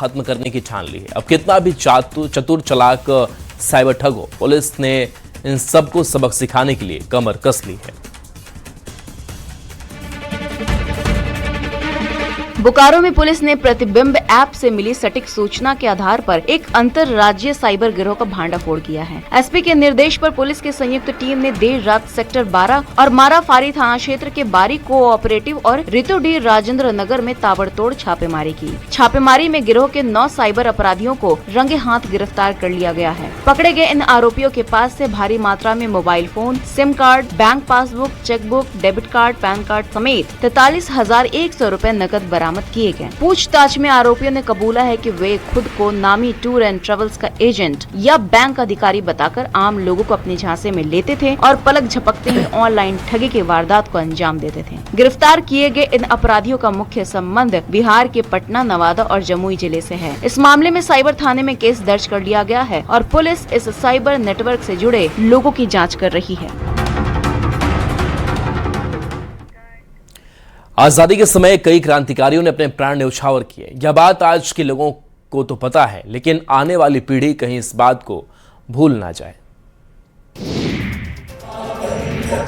खत्म करने की ठान ली है। अब कितना भी चतुर चालाक साइबर ठग हो, पुलिस ने इन सबको सबक सिखाने के लिए कमर कस ली है। बोकारो में पुलिस ने प्रतिबिंब ऐप से मिली सटीक सूचना के आधार पर एक अंतरराज्यीय साइबर गिरोह का भांडाफोड़ किया है। एसपी के निर्देश पर पुलिस की संयुक्त टीम ने देर रात सेक्टर 12 और माराफारी थाना क्षेत्र के बारी कोऑपरेटिव और रितुडी राजेंद्र नगर में ताबड़तोड़ छापेमारी की। छापेमारी में गिरोह के 9 साइबर अपराधियों को रंगे हाथ गिरफ्तार कर लिया गया है। पकड़े गए इन आरोपियों के पास से भारी मात्रा में mobile phone, SIM card, bank passbook, chequebook, debit card, pan card समेत 43,100 रूपए नकद बरामद किए गए। पूछताछ में आरोपियों ने कबूला है कि वे खुद को नामी टूर एंड ट्रेवल्स का एजेंट या बैंक अधिकारी बताकर आम लोगों को अपने झांसे में लेते थे और पलक झपकते ही ऑनलाइन ठगी की वारदात को अंजाम देते थे। गिरफ्तार किए गए इन अपराधियों का मुख्य संबंध बिहार के पटना, नवादा और जमुई जिले से है। इस मामले में साइबर थाने में केस दर्ज कर लिया गया है और पुलिस इस साइबर नेटवर्क से जुड़े लोगों की जाँच कर रही है। आजादी के समय कई क्रांतिकारियों ने अपने प्राण न्यौछावर किए। यह बात आज के लोगों को तो पता है, लेकिन आने वाली पीढ़ी कहीं इस बात को भूल ना जाए।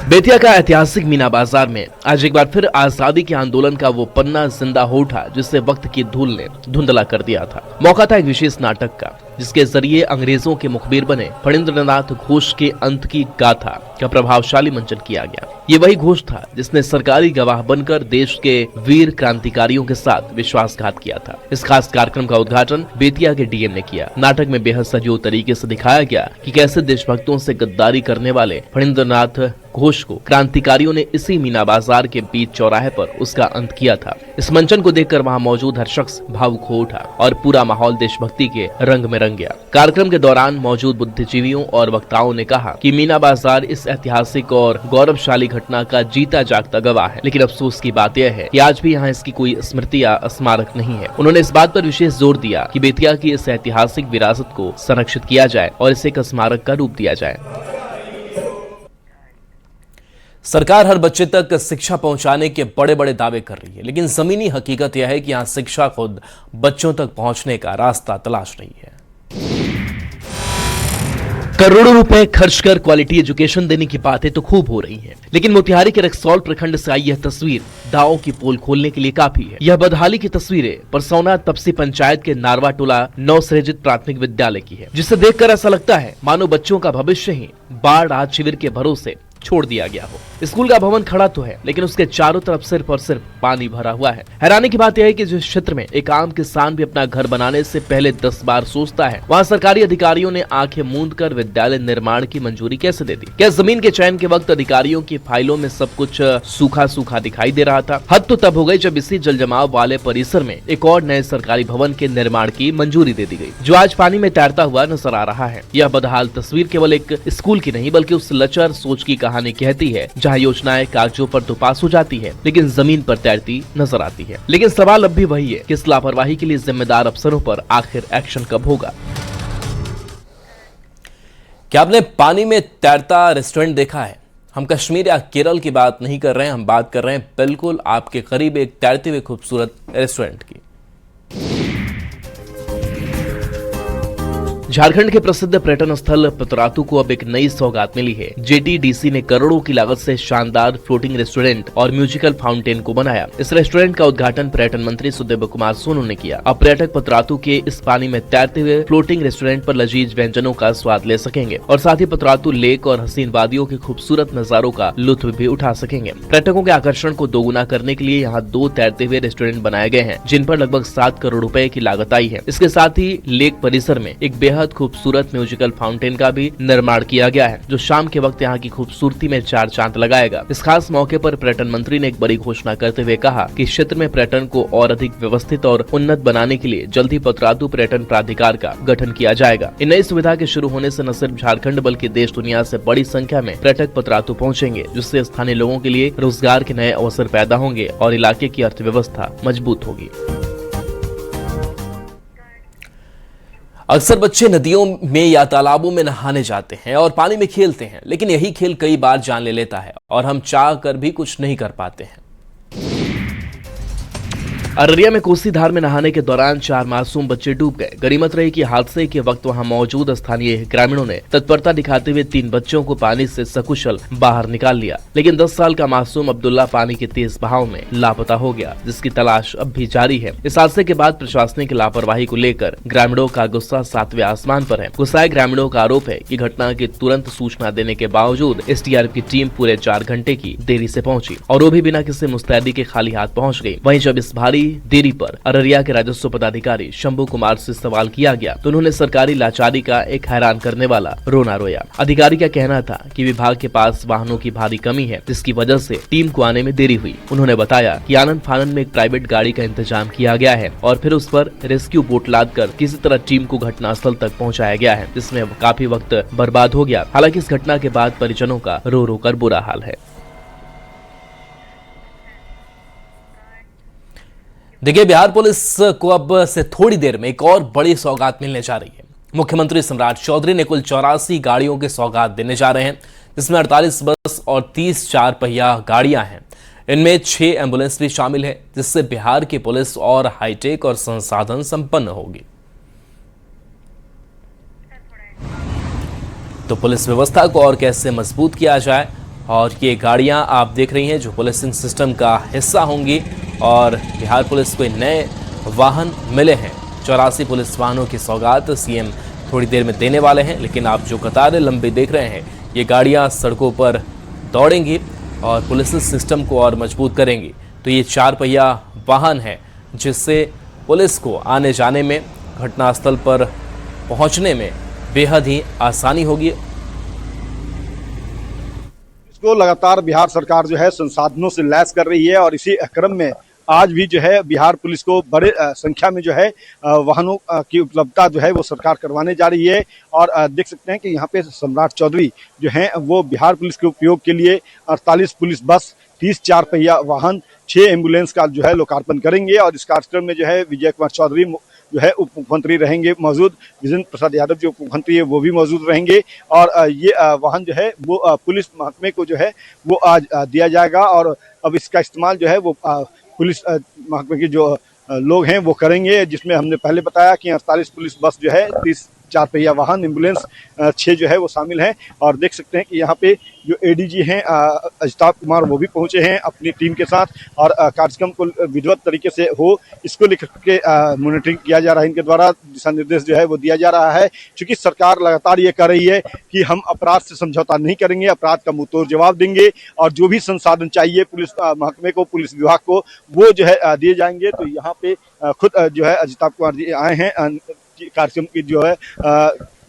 बेतिया का ऐतिहासिक मीना बाजार में आज एक बार फिर आजादी के आंदोलन का वो पन्ना जिंदा हो उठा जिसे वक्त की धूल ने धुंधला कर दिया था। मौका था एक विशेष नाटक का, जिसके जरिए अंग्रेजों के मुखबिर बने फणींद्रनाथ घोष के अंत की गाथा का प्रभावशाली मंचन किया गया। ये वही घोष था जिसने सरकारी गवाह बनकर देश के वीर क्रांतिकारियों के साथ विश्वासघात किया था। इस खास कार्यक्रम का उद्घाटन बेतिया के डीएम ने किया। नाटक में बेहद सजीव तरीके से दिखाया गया कि कैसे देशभक्तों से गद्दारी करने वाले फणींद्रनाथ घोष को क्रांतिकारियों ने इसी मीना बाजार के बीच चौराहे पर उसका अंत किया था। इस मंचन को देखकर वहां मौजूद हर शख्स भावुक हो उठा और पूरा माहौल देशभक्ति के रंग में रंग गया। कार्यक्रम के दौरान मौजूद बुद्धिजीवियों और वक्ताओं ने कहा कि मीना बाजार इस ऐतिहासिक और गौरवशाली घटना का जीता जागता गवाह है, लेकिन अफसोस की बात यह है कि आज भी यहाँ इसकी कोई स्मृति या स्मारक नहीं है। उन्होंने इस बात पर विशेष जोर दिया कि बेतिया की इस ऐतिहासिक विरासत को संरक्षित किया जाए और इसे एक स्मारक का रूप दिया जाए। सरकार हर बच्चे तक शिक्षा पहुंचाने के बड़े बड़े दावे कर रही है, लेकिन जमीनी हकीकत यह है कि यहां शिक्षा खुद बच्चों तक पहुंचने का रास्ता तलाश रही है। करोड़ों रुपए खर्च कर क्वालिटी एजुकेशन देने की बातें तो खूब हो रही हैं, लेकिन मोतिहारी के रक्सौल प्रखंड से आई यह तस्वीर दावों की पोल खोलने के लिए काफी है। यह बदहाली की तस्वीरें परसौना तपसी पंचायत के नारवा टोला नवसृजित प्राथमिक विद्यालय की है, जिसे देखकर ऐसा लगता है मानो बच्चों का भविष्य ही बाढ़ राहत शिविर के भरोसे छोड़ दिया गया हो। स्कूल का भवन खड़ा तो है, लेकिन उसके चारों तरफ सिर्फ और सिर्फ पानी भरा हुआ है। हैरानी की बात यह है कि जिस क्षेत्र में एक आम किसान भी अपना घर बनाने से पहले 10 बार सोचता है, वहाँ सरकारी अधिकारियों ने आंखें मूंद कर विद्यालय निर्माण की मंजूरी कैसे दे दी? क्या जमीन के चयन के वक्त अधिकारियों की फाइलों में सब कुछ सूखा सूखा दिखाई दे रहा था? हद तो तब हो गई जब इसी जल जमाव वाले परिसर में एक और नए सरकारी भवन के निर्माण की मंजूरी दे दी गई, जो आज पानी में तैरता हुआ नजर आ रहा है। यह बदहाल तस्वीर केवल एक स्कूल की नहीं, बल्कि उस लचर सोच की कहानी कहती है जहां योजनाएं कागजों पर तो पास हो जाती है, लेकिन जमीन पर तैरती नजर आती है। लेकिन सवाल अब भी वही है कि इस लापरवाही के लिए जिम्मेदार अफसरों पर आखिर एक्शन कब होगा? क्या आपने पानी में तैरता रेस्टोरेंट देखा है? हम कश्मीर या केरल की बात नहीं कर रहे हैं, हम बात कर रहे हैं बिल्कुल आपके करीब एक तैरते हुए खूबसूरत रेस्टोरेंट की। झारखंड के प्रसिद्ध पर्यटन स्थल पतरातू को अब एक नई सौगात मिली है। जेटीडीसी ने करोड़ों की लागत से शानदार फ्लोटिंग रेस्टोरेंट और म्यूजिकल फाउंटेन को बनाया। इस रेस्टोरेंट का उद्घाटन पर्यटन मंत्री सुदेव कुमार सोनू ने किया। अब पर्यटक पतरातू के इस पानी में तैरते हुए फ्लोटिंग रेस्टोरेंट पर लजीज व्यंजनों का स्वाद ले सकेंगे और साथ ही पतरातू लेक और हसीन वादियों के खूबसूरत नजारों का लुत्फ भी उठा सकेंगे। पर्यटकों के आकर्षण को दोगुना करने के लिए यहाँ 2 तैरते हुए रेस्टोरेंट बनाए गए हैं, जिन पर लगभग 7 करोड़ रुपए की लागत आई है। इसके साथ ही लेक परिसर में एक बेहद खूबसूरत म्यूजिकल फाउंटेन का भी निर्माण किया गया है, जो शाम के वक्त यहाँ की खूबसूरती में 4 चांद लगाएगा। इस खास मौके पर पर्यटन मंत्री ने एक बड़ी घोषणा करते हुए कहा कि क्षेत्र में पर्यटन को और अधिक व्यवस्थित और उन्नत बनाने के लिए जल्द ही पतरातू पर्यटन प्राधिकार का गठन किया जाएगा। इन नई सुविधा के शुरू होने से न सिर्फ झारखंड बल्कि देश दुनिया से बड़ी संख्या में पर्यटक पतरातू पहुँचेंगे, जिससे स्थानीय लोगों के लिए रोजगार के नए अवसर पैदा होंगे और इलाके की अर्थव्यवस्था मजबूत होगी। अक्सर बच्चे नदियों में या तालाबों में नहाने जाते हैं और पानी में खेलते हैं, लेकिन यही खेल कई बार जान ले लेता है और हम चाह कर भी कुछ नहीं कर पाते हैं। अररिया में कोसी धार में नहाने के दौरान 4 मासूम बच्चे डूब गए। गनीमत रही कि हादसे के वक्त वहां मौजूद स्थानीय ग्रामीणों ने तत्परता दिखाते हुए 3 बच्चों को पानी से सकुशल बाहर निकाल लिया, लेकिन 10 साल का मासूम अब्दुल्ला पानी के तेज बहाव में लापता हो गया, जिसकी तलाश अब भी जारी है। इस हादसे के बाद प्रशासनिक लापरवाही को लेकर ग्रामीणों का गुस्सा 7वें आसमान पर है। गुस्साए ग्रामीणों का आरोप है कि घटना की तुरंत सूचना देने के बावजूद एसडीआरएफ की टीम पूरे 4 घंटे की देरी से पहुंची और वो भी बिना किसी मुस्तैदी के खाली हाथ पहुंच गई। वहीं जब इस भारी देरी पर अररिया के राजस्व पदाधिकारी शंभू कुमार से सवाल किया गया तो उन्होंने सरकारी लाचारी का एक हैरान करने वाला रोना रोया। अधिकारी का कहना था कि विभाग के पास वाहनों की भारी कमी है, जिसकी वजह से टीम को आने में देरी हुई। उन्होंने बताया कि आनंद फानन में एक प्राइवेट गाड़ी का इंतजाम किया गया है और फिर उस पर रेस्क्यू बोट लादकर किसी तरह टीम को घटनास्थल तक पहुंचाया गया है, जिसमें काफी वक्त बर्बाद हो गया। हालांकि इस घटना के बाद परिजनों का रो रो कर बुरा हाल है। देखिए, बिहार पुलिस को अब से थोड़ी देर में एक और बड़ी सौगात मिलने जा रही है। मुख्यमंत्री सम्राट चौधरी ने कुल 84 गाड़ियों की सौगात देने जा रहे हैं, जिसमें 48 बस और 30 4 पहिया गाड़ियां हैं। इनमें 6 एम्बुलेंस भी शामिल है, जिससे बिहार की पुलिस और हाईटेक और संसाधन संपन्न होगी। तो पुलिस व्यवस्था को और कैसे मजबूत किया जाए, और ये गाड़ियां आप देख रही हैं जो पुलिसिंग सिस्टम का हिस्सा होंगी, और बिहार पुलिस को नए वाहन मिले हैं। 84 पुलिस वाहनों की सौगात सीएम थोड़ी देर में देने वाले हैं, लेकिन आप जो कतारें लंबी देख रहे हैं, ये गाड़ियां सड़कों पर दौड़ेंगी और पुलिस सिस्टम को और मजबूत करेंगी। तो ये 4 पहिया वाहन है, जिससे पुलिस को आने जाने में, घटनास्थल पर पहुंचने में बेहद ही आसानी होगी। इसको लगातार बिहार सरकार जो है संसाधनों से लैस कर रही है, और इसी क्रम में आज भी जो है बिहार पुलिस को बड़े संख्या में जो है वाहनों की उपलब्धता जो है वो सरकार करवाने जा रही है। और देख सकते हैं कि यहाँ पे सम्राट चौधरी जो हैं वो बिहार पुलिस के उपयोग के लिए 48 पुलिस बस, 30 4 पहिया वाहन, 6 एम्बुलेंस का जो है लोकार्पण करेंगे। और इस कार्यक्रम में जो है विजय कुमार चौधरी जो है उप मुख्यमंत्री रहेंगे मौजूद, विजेंद्र प्रसाद यादव जो उप मुख्यमंत्री है वो भी मौजूद रहेंगे। और ये वाहन जो है वो पुलिस महकमे को जो है वो आज दिया जाएगा, और अब इसका इस्तेमाल जो है वो पुलिस महकमे के जो लोग हैं वो करेंगे, जिसमें हमने पहले बताया कि 48 पुलिस बस जो है, 30 4 पहिया वाहन, एम्बुलेंस 6 जो है वो शामिल हैं। और देख सकते हैं कि यहाँ पे जो एडीजी हैं अजिताभ कुमार वो भी पहुंचे हैं अपनी टीम के साथ, और कार्यक्रम को विधिवत तरीके से हो इसको लेकर के मॉनिटरिंग किया जा रहा है। इनके द्वारा दिशा निर्देश जो है वो दिया जा रहा है, क्योंकि सरकार लगातार ये कर रही है कि हम अपराध से समझौता नहीं करेंगे, अपराध का मुंहतोड़ जवाब देंगे, और जो भी संसाधन चाहिए पुलिस महकमे को, पुलिस विभाग को, वो जो है दिए जाएंगे। तो यहाँ पे खुद जो है अजिताभ कुमार जी आए हैं कार्यक्रम की जो है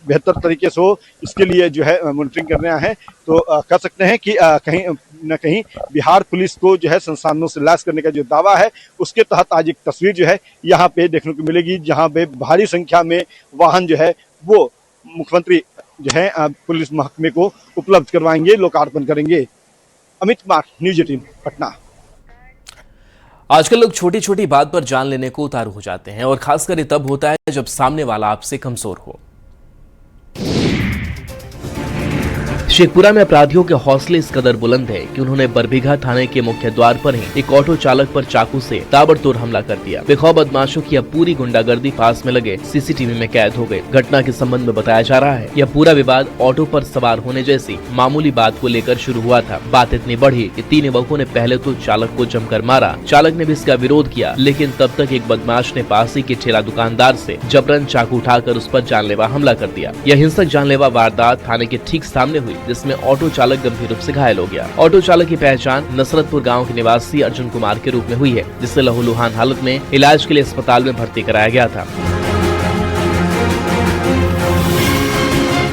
बेहतर तरीके से हो इसके लिए जो है मॉनिटरिंग करने आए हैं। तो कह सकते हैं कि कहीं न कहीं बिहार पुलिस को जो है संसाधनों से लैस करने का जो दावा है, उसके तहत आज एक तस्वीर जो है यहाँ पे देखने को मिलेगी, जहाँ पे भारी संख्या में वाहन जो है वो मुख्यमंत्री जो है पुलिस महकमे को उपलब्ध करवाएंगे, लोकार्पण करेंगे। अमित कुमार, न्यूज 18 पटना। आजकल लोग छोटी छोटी बात पर जान लेने को उतारू हो जाते हैं, और खासकर ये तब होता है जब सामने वाला आपसे कमजोर हो। शेखपुरा में अपराधियों के हौसले इस कदर बुलंद है कि उन्होंने बरबीघा थाने के मुख्य द्वार पर ही एक ऑटो चालक पर चाकू से ताबड़तोड़ हमला कर दिया। बेखौफ बदमाशों की अब पूरी गुंडागर्दी पास में लगे सीसीटीवी में कैद हो गई। घटना के संबंध में बताया जा रहा है यह पूरा विवाद ऑटो पर सवार होने जैसी मामूली बात को लेकर शुरू हुआ था। बात इतनी बढ़ी कि 3 युवकों ने पहले तो चालक को जमकर मारा। चालक ने भी इसका विरोध किया, लेकिन तब तक एक बदमाश ने पास ही के ठेला दुकानदार से जबरन चाकू उठाकर उस पर जानलेवा हमला कर दिया। यह हिंसक जानलेवा वारदात थाने के ठीक सामने हुई, जिसमें ऑटो चालक गंभीर रूप से घायल हो गया। ऑटो चालक की पहचान नसरतपुर गांव के निवासी अर्जुन कुमार के रूप में हुई है, जिसे लहूलुहान हालत में इलाज के लिए अस्पताल में भर्ती कराया गया था।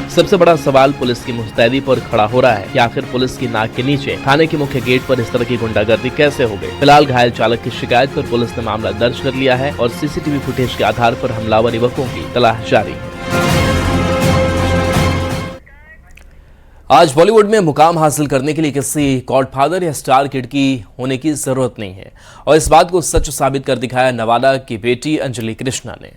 सबसे बड़ा सवाल पुलिस की मुस्तैदी पर खड़ा हो रहा है कि आखिर पुलिस की नाक के नीचे थाने के मुख्य गेट पर इस तरह की गुंडागर्दी कैसे हो गई। फिलहाल घायल चालक की शिकायत पर पुलिस ने मामला दर्ज कर लिया है और सीसीटीवी फुटेज के आधार पर हमलावर युवकों की तलाश जारी है। आज बॉलीवुड में मुकाम हासिल करने के लिए किसी गॉडफादर या स्टार किड की होने की जरूरत नहीं है, और इस बात को सच साबित कर दिखाया नवादा की बेटी अंजलि कृष्णा ने।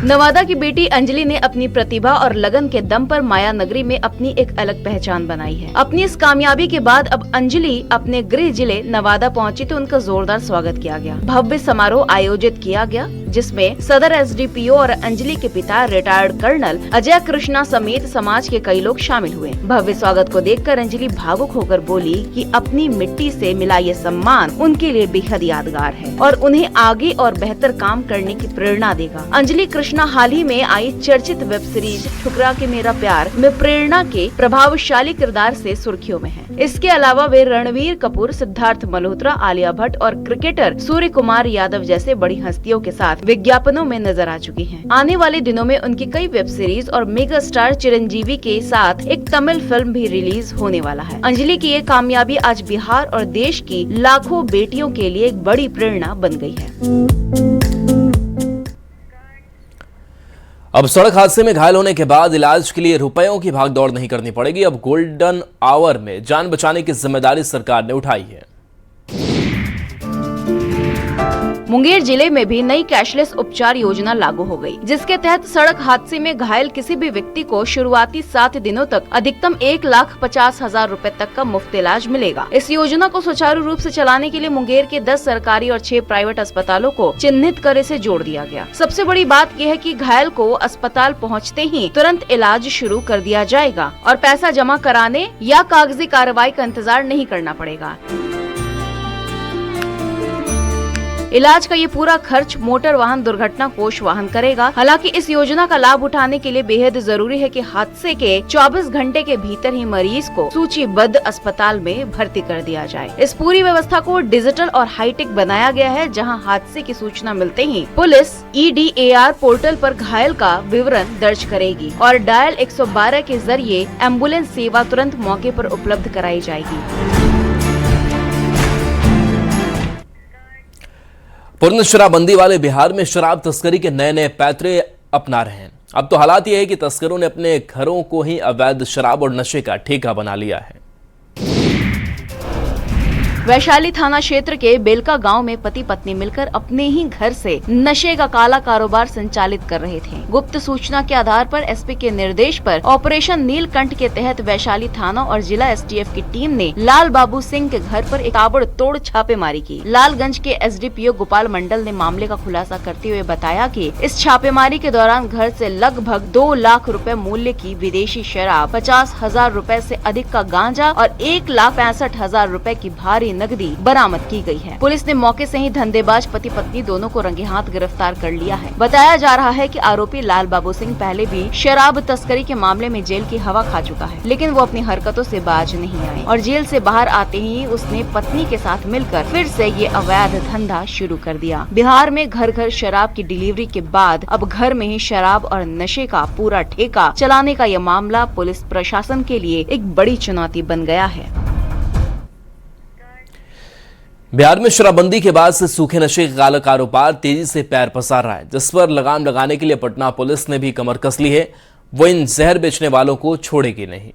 नवादा की बेटी अंजलि ने अपनी प्रतिभा और लगन के दम पर माया नगरी में अपनी एक अलग पहचान बनाई है। अपनी इस कामयाबी के बाद अब अंजलि अपने गृह जिले नवादा पहुंची तो उनका जोरदार स्वागत किया गया। भव्य समारोह आयोजित किया गया जिसमें सदर एसडीपीओ और अंजलि के पिता रिटायर्ड कर्नल अजय कृष्णा समेत समाज के कई लोग शामिल हुए। भव्य स्वागत को देखकर अंजलि भावुक होकर बोली कि अपनी मिट्टी से मिला ये सम्मान उनके लिए बेहद यादगार है और उन्हें आगे और बेहतर काम करने की प्रेरणा देगा। अंजलि कृष्णा हाल ही में आई चर्चित वेब सीरीज ठुकरा के मेरा प्यार में प्रेरणा के प्रभावशाली किरदार से सुर्खियों में है। इसके अलावा वे रणवीर कपूर, सिद्धार्थ मल्होत्रा, आलिया भट्ट और क्रिकेटर सूर्य कुमार यादव जैसे बड़ी हस्तियों के साथ विज्ञापनों में नजर आ चुकी हैं। आने वाले दिनों में उनकी कई वेब सीरीज और मेगा स्टार चिरंजीवी के साथ एक तमिल फिल्म भी रिलीज होने वाला है। अंजलि की ये कामयाबी आज बिहार और देश की लाखों बेटियों के लिए एक बड़ी प्रेरणा बन गई है। अब सड़क हादसे में घायल होने के बाद इलाज के लिए रुपयों की भागदौड़ नहीं करनी पड़ेगी। अब गोल्डन आवर में जान बचाने की जिम्मेदारी सरकार ने उठाई है। मुंगेर जिले में भी नई कैशलेस उपचार योजना लागू हो गई, जिसके तहत सड़क हादसे में घायल किसी भी व्यक्ति को शुरुआती 7 दिनों तक अधिकतम 1,50,000 रुपए तक का मुफ्त इलाज मिलेगा। इस योजना को सुचारू रूप से चलाने के लिए मुंगेर के 10 सरकारी और 6 प्राइवेट अस्पतालों को चिन्हित कर इसे जोड़ दिया गया। सबसे बड़ी बात यह है कि घायल को अस्पताल पहुँचते ही तुरंत इलाज शुरू कर दिया जाएगा और पैसा जमा कराने या कागजी कार्रवाई का इंतजार नहीं करना पड़ेगा। इलाज का ये पूरा खर्च मोटर वाहन दुर्घटना कोष वाहन करेगा। हालांकि इस योजना का लाभ उठाने के लिए बेहद जरूरी है कि हादसे के 24 घंटे के भीतर ही मरीज को सूचीबद्ध अस्पताल में भर्ती कर दिया जाए। इस पूरी व्यवस्था को डिजिटल और हाईटेक बनाया गया है, जहां हादसे की सूचना मिलते ही पुलिस EDAR पोर्टल पर घायल का विवरण दर्ज करेगी और डायल 112 के जरिए एम्बुलेंस सेवा तुरंत मौके पर उपलब्ध कराई जाएगी। पूर्ण शराबबंदी वाले बिहार में शराब तस्करी के नए नए पैतरे अपना रहे हैं। अब तो हालात ये है कि तस्करों ने अपने घरों को ही अवैध शराब और नशे का ठेका बना लिया है। वैशाली थाना क्षेत्र के बेलका गांव में पति पत्नी मिलकर अपने ही घर से नशे का काला कारोबार संचालित कर रहे थे। गुप्त सूचना के आधार पर एसपी के निर्देश पर ऑपरेशन नीलकंठ के तहत वैशाली थाना और जिला STF की टीम ने लाल बाबू सिंह के घर पर एक ताबड़तोड़ छापेमारी की। लालगंज के SDPO गोपाल मंडल ने मामले का खुलासा करते हुए बताया कि इस छापेमारी के दौरान घर से लगभग 2 लाख रुपए मूल्य की विदेशी शराब, 50,000 रुपए से अधिक का गांजा और 1,65,000 रुपए की भारी नकदी बरामद की गई है। पुलिस ने मौके से ही धंधेबाज पति पत्नी दोनों को रंगे हाथ गिरफ्तार कर लिया है। बताया जा रहा है कि आरोपी लाल बाबू सिंह पहले भी शराब तस्करी के मामले में जेल की हवा खा चुका है, लेकिन वो अपनी हरकतों से बाज नहीं आए और जेल से बाहर आते ही उसने पत्नी के साथ मिलकर फिर से ये अवैध धंधा शुरू कर दिया। बिहार में घर घर शराब की डिलीवरी के बाद अब घर में ही शराब और नशे का पूरा ठेका चलाने का यह मामला पुलिस प्रशासन के लिए एक बड़ी चुनौती बन गया है। बिहार में शराबबंदी के बाद से सूखे नशे का काला कारोबार तेजी से पैर पसार रहा है, जिस पर लगाम लगाने के लिए पटना पुलिस ने भी कमर कस ली है। वो इन जहर बेचने वालों को छोड़ेगी नहीं।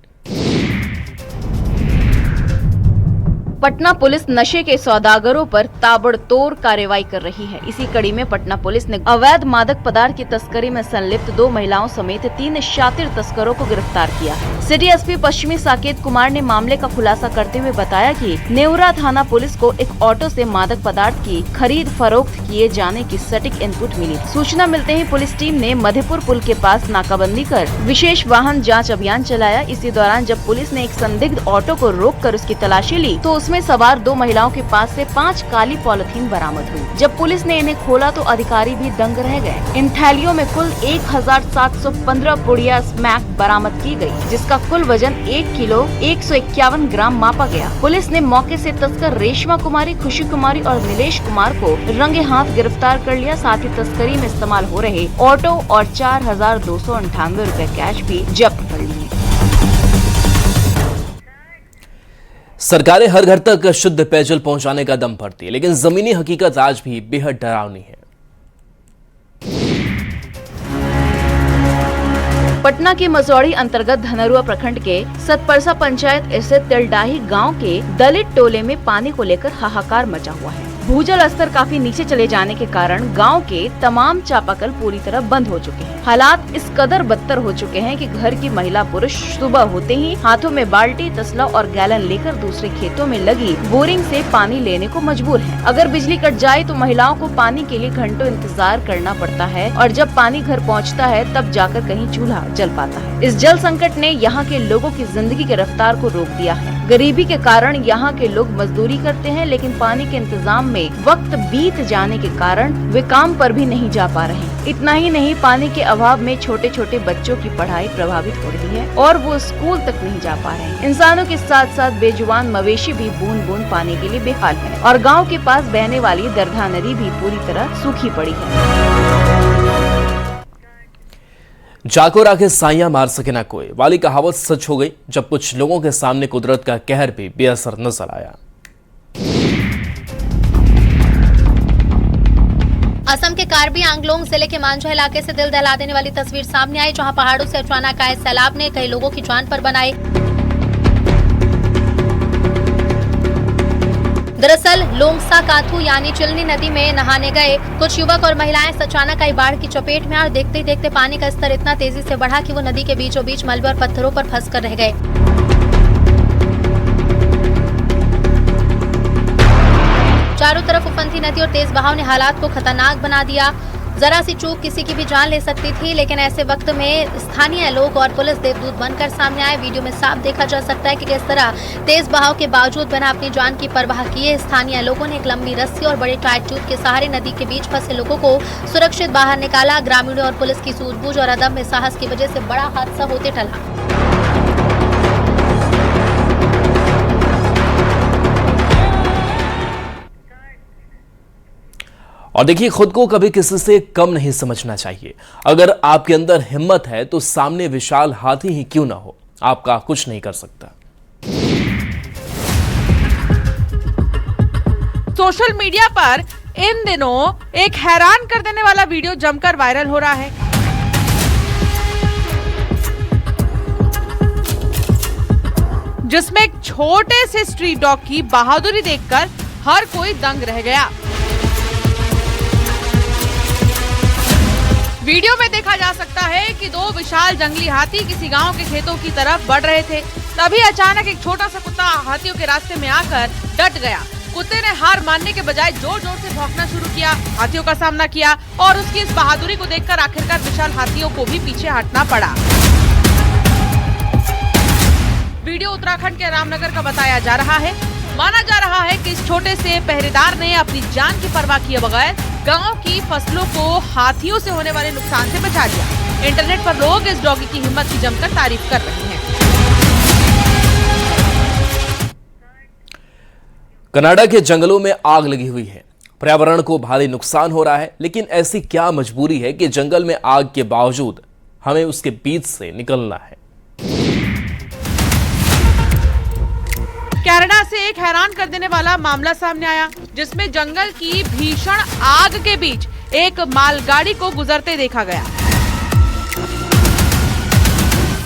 पटना पुलिस नशे के सौदागरों पर ताबड़तोड़ कार्रवाई कर रही है। इसी कड़ी में पटना पुलिस ने अवैध मादक पदार्थ की तस्करी में संलिप्त 2 महिलाओं समेत 3 शातिर तस्करों को गिरफ्तार किया है। सिटी एसपी पश्चिमी साकेत कुमार ने मामले का खुलासा करते हुए बताया कि नेवरा थाना पुलिस को एक ऑटो से मादक पदार्थ की खरीद फरोख्त किए जाने की सटीक इनपुट मिली। सूचना मिलते ही पुलिस टीम ने मधेपुर पुल के पास नाकाबंदी कर विशेष वाहन जाँच अभियान चलाया। इसी दौरान जब पुलिस ने एक संदिग्ध ऑटो को रोक कर उसकी तलाशी ली तो उसमें सवार 2 महिलाओं के पास से 5 काली पॉलिथीन बरामद हुई। जब पुलिस ने इन्हें खोला तो अधिकारी भी दंग रह गए। इन थैलियों में कुल 1,715 पुड़िया स्मैक बरामद की गई, जिसका कुल वजन 1 किलो 151 ग्राम मापा गया। पुलिस ने मौके से तस्कर रेशमा कुमारी, खुशी कुमारी और नीलेश कुमार को रंगे हाथ गिरफ्तार कर लिया। साथ ही तस्करी में इस्तेमाल हो रहे ऑटो और 4,298 रुपए कैश भी जब्त कर लिए। सरकारें हर घर तक शुद्ध पेयजल पहुंचाने का दम भरती है, लेकिन जमीनी हकीकत आज भी बेहद डरावनी है। पटना के मसौड़ी अंतर्गत धनरुआ प्रखंड के सतपरसा पंचायत स्थित तिलडाही गांव के दलित टोले में पानी को लेकर हाहाकार मचा हुआ है। भूजल स्तर काफी नीचे चले जाने के कारण गांव के तमाम चापाकल पूरी तरह बंद हो चुके हैं। हालात इस कदर बदतर हो चुके हैं कि घर की महिला पुरुष सुबह होते ही हाथों में बाल्टी, तसला और गैलन लेकर दूसरे खेतों में लगी बोरिंग से पानी लेने को मजबूर हैं। अगर बिजली कट जाए तो महिलाओं को पानी के लिए घंटों इंतजार करना पड़ता है और जब पानी घर पहुंचता है तब जाकर कहीं चूल्हा जल पाता है। इस जल संकट ने यहाँ के लोगों की जिंदगी की रफ्तार को रोक दिया है। गरीबी के कारण यहाँ के लोग मजदूरी करते हैं, लेकिन पानी के इंतजाम में वक्त बीत जाने के कारण वे काम पर भी नहीं जा पा रहे हैं। इतना ही नहीं, पानी के अभाव में छोटे छोटे बच्चों की पढ़ाई प्रभावित हो रही है और वो स्कूल तक नहीं जा पा रहे हैं। इंसानों के साथ साथ बेजुबान मवेशी भी बूंद बूंद पानी के लिए बेहाल है और गाँव के पास बहने वाली दरधा नदी भी पूरी तरह सूखी पड़ी है। जाको राखे साइयां मार सके ना कोई वाली कहावत सच हो गई जब कुछ लोगों के सामने कुदरत का कहर भी बेअसर नजर आया। असम के कार्बी आंगलोंग जिले के मांझा इलाके से दिल दहला देने वाली तस्वीर सामने आई, जहां पहाड़ों से अचानक आए सैलाब ने कई लोगों की जान पर बनाई। दरअसल लोंगसा काथू यानी चिलनी नदी में नहाने गए कुछ युवक और महिलाएं अचानक आई बाढ़ की चपेट में और देखते ही देखते पानी का स्तर इतना तेजी से बढ़ा कि वो नदी के बीचों बीच मलबे और पत्थरों पर फंसकर रह गए। चारों तरफ उफनती नदी और तेज बहाव ने हालात को खतरनाक बना दिया। जरा सी चूक किसी की भी जान ले सकती थी, लेकिन ऐसे वक्त में स्थानीय लोग और पुलिस देवदूत बनकर सामने आए। वीडियो में साफ देखा जा सकता है कि किस तरह तेज बहाव के बावजूद बिना अपनी जान की परवाह किए स्थानीय लोगों ने एक लंबी रस्सी और बड़े टाइट ट्यूब के सहारे नदी के बीच फंसे लोगों को सुरक्षित बाहर निकाला। ग्रामीणों और पुलिस की सूझबूझ और अदम्य साहस की वजह से बड़ा हादसा होते टला। और देखिए, खुद को कभी किसी से कम नहीं समझना चाहिए। अगर आपके अंदर हिम्मत है तो सामने विशाल हाथी ही क्यों ना हो, आपका कुछ नहीं कर सकता। सोशल मीडिया पर इन दिनों एक हैरान कर देने वाला वीडियो जमकर वायरल हो रहा है। जिसमें एक छोटे से स्ट्रीट डॉग की बहादुरी देखकर हर कोई दंग रह गया। वीडियो में देखा जा सकता है कि दो विशाल जंगली हाथी किसी गांव के खेतों की तरफ बढ़ रहे थे। तभी अचानक एक छोटा सा कुत्ता हाथियों के रास्ते में आकर डट गया। कुत्ते ने हार मानने के बजाय जोर जोर से भौंकना शुरू किया, हाथियों का सामना किया और उसकी इस बहादुरी को देखकर आखिरकार विशाल हाथियों को भी पीछे हटना पड़ा। वीडियो उत्तराखंड के रामनगर का बताया जा रहा है। माना जा रहा है कि इस छोटे से पहरेदार ने अपनी जान की परवाह किए बगैर गांव की फसलों को हाथियों से होने वाले नुकसान से बचा लिया। इंटरनेट पर लोग इस डॉगी की हिम्मत की जमकर तारीफ कर रहे हैं। कनाडा के जंगलों में आग लगी हुई है। पर्यावरण को भारी नुकसान हो रहा है, लेकिन ऐसी क्या मजबूरी है कि जंगल में आग के बावजूद हमें उसके बीच से निकलना है। कनाडा से एक हैरान कर देने वाला मामला सामने आया, जिसमें जंगल की भीषण आग के बीच एक मालगाड़ी को गुजरते देखा गया।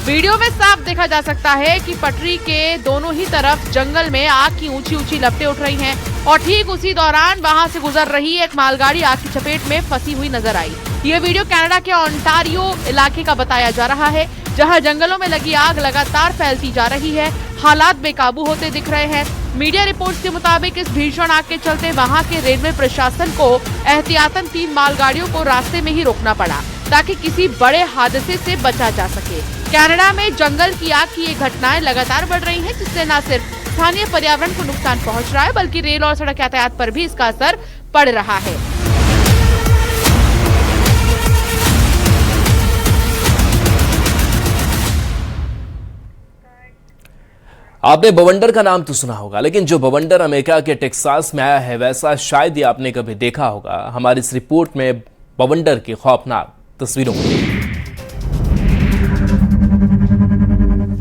वीडियो में साफ देखा जा सकता है कि पटरी के दोनों ही तरफ जंगल में आग की ऊंची ऊंची लपटें उठ रही हैं और ठीक उसी दौरान वहां से गुजर रही एक मालगाड़ी आग की चपेट में फंसी हुई नजर आई। ये वीडियो कनाडा के ओंटारियो इलाके का बताया जा रहा है, जहां जंगलों में लगी आग लगातार फैलती जा रही है। हालात बेकाबू होते दिख रहे हैं। मीडिया रिपोर्ट्स के मुताबिक इस भीषण आग के चलते वहां के रेलवे प्रशासन को एहतियातन 3 मालगाड़ियों को रास्ते में ही रोकना पड़ा, ताकि किसी बड़े हादसे से बचा जा सके। कनाडा में जंगल की आग की ये घटनाएं लगातार बढ़ रही हैं, जिससे न सिर्फ स्थानीय पर्यावरण को नुकसान पहुंच रहा है, बल्कि रेल और सड़क यातायात पर भी इसका असर पड़ रहा है। आपने बवंडर का नाम तो सुना होगा, लेकिन जो बवंडर अमेरिका के टेक्सास में आया है, वैसा शायद ही आपने कभी देखा होगा। हमारी इस रिपोर्ट में बवंडर की खौफनाक तस्वीरों में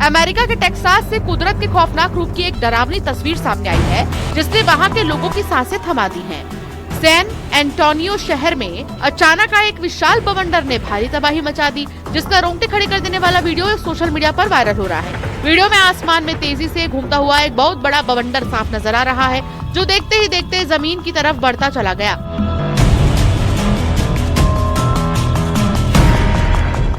अमेरिका के टेक्सास से कुदरत के खौफनाक रूप की एक डरावनी तस्वीर सामने आई है, जिसने वहां के लोगों की सांसें थमा दी हैं। सैन एंटोनियो शहर में अचानक आए एक विशाल बवंडर ने भारी तबाही मचा दी, जिसका रोंगटे खड़े कर देने वाला वीडियो सोशल मीडिया पर वायरल हो रहा है। वीडियो में आसमान में तेजी से घूमता हुआ एक बहुत बड़ा बवंडर साफ नजर आ रहा है। जो देखते ही देखते जमीन की तरफ बढ़ता चला गया।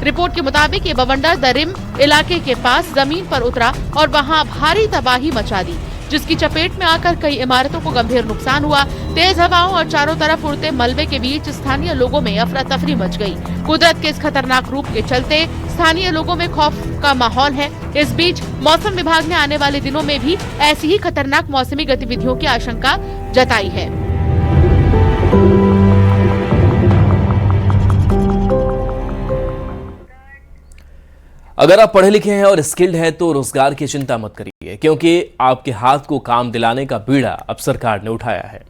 रिपोर्ट के मुताबिक ये बवंडर दरिम इलाके के पास जमीन पर उतरा और वहां भारी तबाही मचा दी, जिसकी चपेट में आकर कई इमारतों को गंभीर नुकसान हुआ। तेज हवाओं और चारों तरफ उड़ते मलबे के बीच स्थानीय लोगों में अफरा तफरी मच गई। कुदरत के इस खतरनाक रूप के चलते स्थानीय लोगों में खौफ का माहौल है। इस बीच मौसम विभाग ने आने वाले दिनों में भी ऐसी ही खतरनाक मौसमी गतिविधियों की आशंका जताई है। अगर आप पढ़े लिखे हैं और स्किल्ड हैं तो रोजगार की चिंता मत करिए, क्योंकि आपके हाथ को काम दिलाने का बीड़ा अब सरकार ने उठाया है।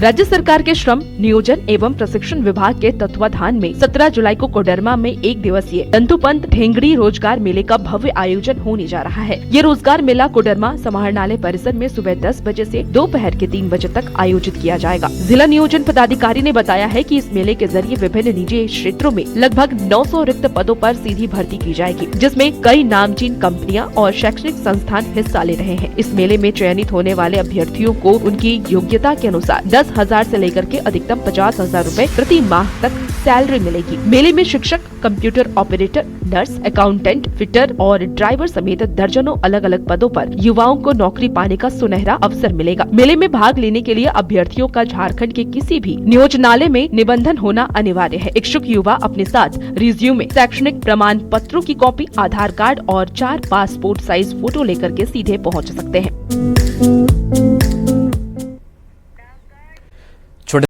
राज्य सरकार के श्रम नियोजन एवं प्रशिक्षण विभाग के तत्वाधान में 17 जुलाई को कोडरमा में 1 दिवसीय दंतुपंत ठेंगड़ी रोजगार मेले का भव्य आयोजन होने जा रहा है। ये रोजगार मेला कोडरमा समाहरणालय परिसर में सुबह 10 बजे से दोपहर के 3 बजे तक आयोजित किया जाएगा। जिला नियोजन पदाधिकारी ने बताया है कि इस मेले के जरिए विभिन्न निजी क्षेत्रों में लगभग 900 रिक्त पदों पर सीधी भर्ती की जाएगी, जिसमें कई नामचीन कंपनियां और शैक्षणिक संस्थान हिस्सा ले रहे हैं। इस मेले में चयनित होने वाले अभ्यर्थियों को उनकी योग्यता के अनुसार 10,000 से लेकर के अधिकतम 50,000 रूपए प्रति माह तक सैलरी मिलेगी। मेले में शिक्षक, computer operator, nurse, accountant, fitter और ड्राइवर समेत दर्जनों अलग अलग पदों पर युवाओं को नौकरी पाने का सुनहरा अवसर मिलेगा। मेले में भाग लेने के लिए अभ्यर्थियों का झारखंड के किसी भी नियोजनालय में निबंधन होना अनिवार्य है। इच्छुक युवा अपने साथ रिज्यूमे, शैक्षणिक प्रमाण पत्रों की कॉपी, आधार कार्ड और 4 पासपोर्ट साइज फोटो लेकर के सीधे पहुँच सकते हैं।